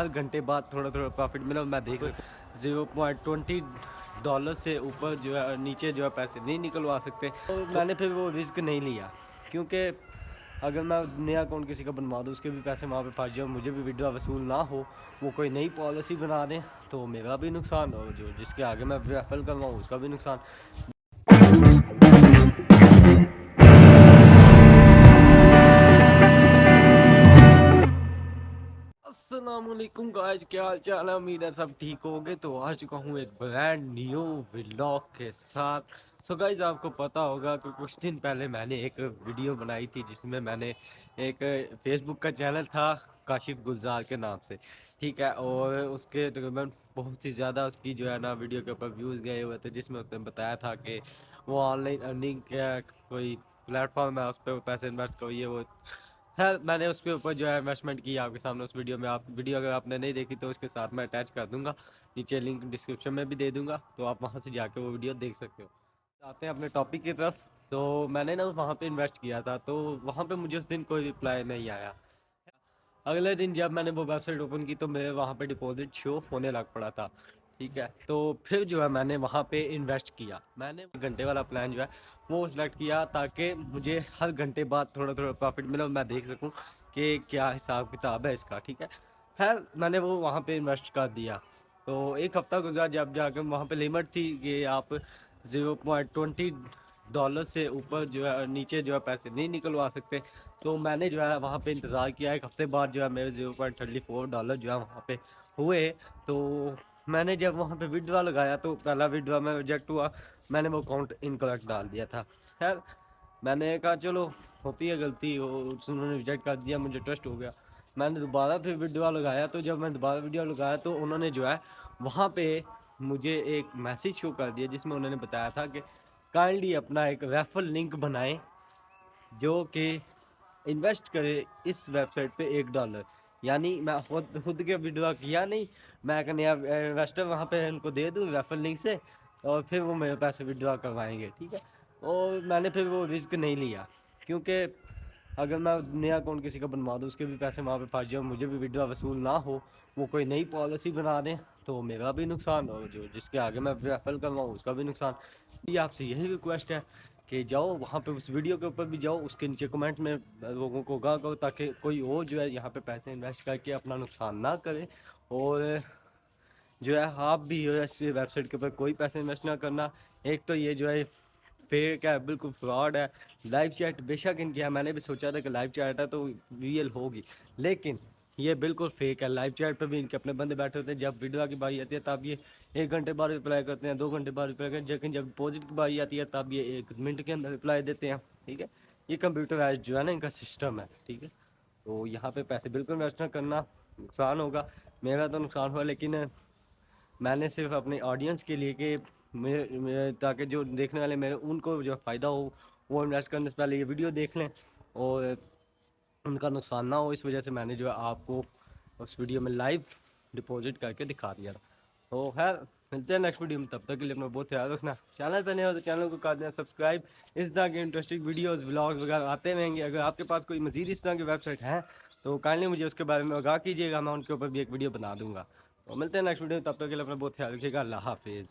हर घंटे बाद थोड़ा थोड़ा प्रॉफिट मिला। मैं देख $0.20 से ऊपर जो है नीचे जो है पैसे नहीं निकलवा सकते। तो मैंने फिर वो रिस्क नहीं लिया, क्योंकि अगर मैं नया अकाउंट किसी का बनवा दूँ, उसके भी पैसे वहाँ पे फंस जाए, मुझे भी विड्रॉ वसूल ना हो, वो कोई नई पॉलिसी बना दें, तो मेरा भी नुकसान और जो जिसके आगे मैं रेफर करवाऊँ उसका भी नुकसान। अस्सलामुअलैकुम गाइस, क्या हाल चाल है? उम्मीद है सब ठीक होंगे। तो आ चुका हूँ एक ब्रांड न्यू व्लॉग के साथ। सो गाइस, आपको पता होगा कि कुछ दिन पहले मैंने एक वीडियो बनाई थी जिसमें मैंने एक फेसबुक का चैनल था काशिफ गुलजार के नाम से, ठीक है, और उसके तकरीबन बहुत ही ज़्यादा उसकी जो है ना वीडियो के ऊपर व्यूज़ गए हुए थे, जिसमें उसने बताया था कि वो ऑनलाइन अर्निंग का कोई प्लेटफॉर्म है, उस पर पैसे इन्वेस्ट करिए। वो है, मैंने उसके ऊपर जो है इन्वेस्टमेंट की आपके सामने उस वीडियो में। आप वीडियो अगर आपने नहीं देखी तो उसके साथ मैं अटैच कर दूंगा, नीचे लिंक डिस्क्रिप्शन में भी दे दूंगा, तो आप वहां से जाके वो वीडियो देख सकते हो। आते हैं अपने टॉपिक की तरफ। तो मैंने ना वहाँ पे इन्वेस्ट किया था, तो वहाँ पे मुझे उस दिन कोई रिप्लाई नहीं आया। अगले दिन जब मैंने वो वेबसाइट ओपन की तो मेरे वहाँ पे डिपॉजिट शो होने लग पड़ा था, ठीक है। तो फिर जो है मैंने वहाँ पे इन्वेस्ट किया। मैंने घंटे वाला प्लान जो है वो सिलेक्ट किया, ताकि मुझे हर घंटे बाद थोड़ा थोड़ा प्रॉफिट मिले और मैं देख सकूँ कि क्या हिसाब किताब है इसका, ठीक है। खैर, मैंने वो वहाँ पे इन्वेस्ट कर दिया। तो एक हफ़्ता गुजरा, जब जाकर वहाँ पे लिमिट थी कि आप $0.20 से ऊपर जो है नीचे जो है पैसे नहीं निकलवा सकते। तो मैंने जो है वहाँ पे इंतज़ार किया। एक हफ़्ते बाद जो है मेरे $0.34 जो है वहाँ पे हुए। तो मैंने जब वहाँ पे विड्रॉ लगाया तो पहला विड्रॉ में रिजेक्ट हुआ। मैंने वो अकाउंट इनकरेक्ट डाल दिया था। खैर, मैंने कहा चलो होती है गलती, उन्होंने रिजेक्ट कर दिया, मुझे ट्रस्ट हो गया। मैंने दोबारा फिर वीडियो लगाया, तो जब मैं दोबारा वीडियो लगाया तो उन्होंने जो है वहाँ पे मुझे एक मैसेज शो कर दिया, जिसमें उन्होंने बताया था कि काइंडली अपना एक रेफरल लिंक बनाएं जो कि इन्वेस्ट करे इस वेबसाइट पे $1। यानी मैं खुद के विड्रॉ किया नहीं, मैं एक नया इन्वेस्टर वहाँ पे उनको दे दूँ रेफरल लिंक से, और फिर वो मेरे पैसे विड्रॉ करवाएंगे, ठीक है। और मैंने फिर वो रिस्क नहीं लिया, क्योंकि अगर मैं नया अकाउंट किसी का बनवा दूँ, उसके भी पैसे वहाँ पे फंस जाए, मुझे भी विड्रॉ वसूल ना हो, वो कोई नई पॉलिसी बना दें, तो मेरा भी नुकसान और जो जिसके आगे मैं रेफर करवाऊँ उसका भी नुकसान। ये आपसे यही रिक्वेस्ट है कि जाओ वहाँ पे, उस वीडियो के ऊपर भी जाओ, उसके नीचे कमेंट में लोगों को आगाह करो, ताकि कोई और जो है यहाँ पे पैसे इन्वेस्ट करके अपना नुकसान ना करे। और जो है आप भी जो है इस वेबसाइट के ऊपर कोई पैसे इन्वेस्ट ना करना। एक तो ये जो है फेक है, बिल्कुल फ्रॉड है। लाइव चैट बेशक इनकी है, मैंने भी सोचा था कि लाइव चैट है तो रियल होगी, लेकिन ये बिल्कुल फेक है। लाइव चैट पे भी इनके अपने बंदे बैठे होते हैं, जब वीडियो की बारी आती है तब ये 1 घंटे बाद रिप्लाई करते हैं, 2 घंटे बाद रिप्लाई करते हैं, लेकिन जब डिपॉजिट की बारी आती है तब ये 1 मिनट के अंदर रिप्लाई देते हैं, ठीक है। ये कंप्यूटराइज जो है ना इनका सिस्टम है, ठीक है। तो यहाँ पे पैसे बिल्कुल इन्वेस्ट ना करना, नुकसान होगा। मेरा तो नुकसान हुआ, लेकिन मैंने सिर्फ अपने ऑडियंस के लिए कि ताकि जो देखने वाले मेरे उनको जो फ़ायदा हो, वो इन्वेस्ट करने से पहले ये वीडियो देख लें और उनका नुकसान ना हो, इस वजह से मैंने जो है आपको उस वीडियो में लाइव डिपॉजिट करके दिखा दिया था। तो खैर, मिलते हैं नेक्स्ट वीडियो में, तब तक के लिए अपना बहुत ख्याल रखना। चैनल पर नहीं हो तो चैनल को कर देना सब्सक्राइब। इस तरह के इंटरेस्टिंग वीडियोज़ व्लॉग्स वगैरह आते रहेंगे। अगर आपके पास कोई मज़ीद इस तरह की वेबसाइट है तो काइंडली मुझे उसके बारे में आगाह कीजिएगा, मैं उनके ऊपर भी एक वीडियो बना दूंगा। तो मिलते हैं नेक्स्ट वीडियो में, तब तक के लिए अपना बहुत ख्याल रखिएगा। अल्लाह हाफिज़।